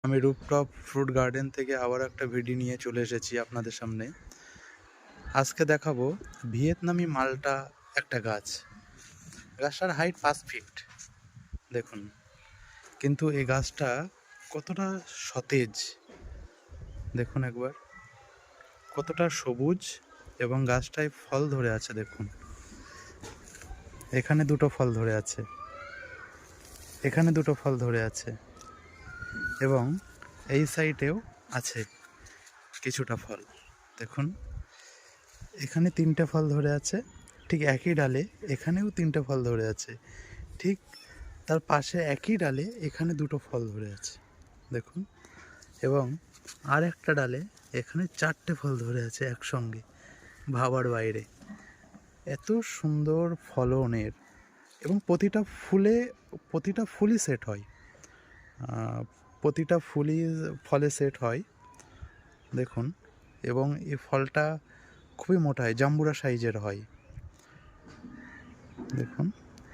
আমি rooftop fruit garden থেকে আবার একটা ভিডিও নিয়ে চলে এসেছি আপনাদের সামনে। আজকে দেখাবো ভিয়েতনামি মালটা একটা গাছ। গাছটার হাইট 5 ফিট। দেখুন, কিন্তু এই গাছটা কতটা সতেজ দেখুন একবার, কতটা সবুজ, এবং গাছটায় ফল ধরে আছে। দেখুন, এখানে দুটো ফল ধরে আছে, এখানে দুটো ফল ধরে আছে, এবং এই সাইডেও আছে কিছুটা ফল। দেখুন, এখানে 3টে ফল ধরে আছে, ঠিক একই ডালে এখানেও 3টে ফল ধরে আছে, ঠিক তার পাশে একই ডালে এখানে দুটো ফল ধরে আছে। দেখুন, এবং আর একটা ডালে এখানে 4টে ফল ধরে আছে একসঙ্গে, ভাবার বাইরে। এত সুন্দর ফলনের, এবং প্রতিটা ফুলই সেট হয়, প্রতিটা ফুলই ফলে সেট হয়। দেখুন, এবং এই ফলটা খুবই মোটা হয়, জাম্বুরা সাইজের হয়। দেখুন,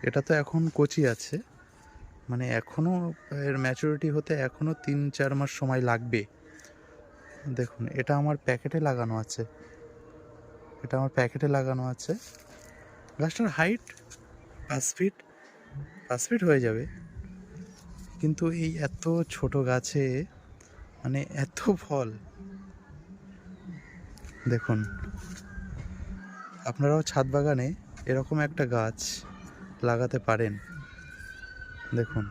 এটা তো এখন কচি আছে, মানে এখনও এর ম্যাচুরিটি হতে এখনও 3-4 মাস সময় লাগবে। দেখুন, এটা আমার প্যাকেটে লাগানো আছে, এটা আমার প্যাকেটে লাগানো আছে। গাছটার হাইট 5 ফিট, 5 ফিট হয়ে যাবে, কিন্তু এই এত ছোট গাছে মানে এত ফল। দেখুন, আপনারাও ছাদ বাগানে এরকম একটা গাছ লাগাতে পারেন। দেখুন।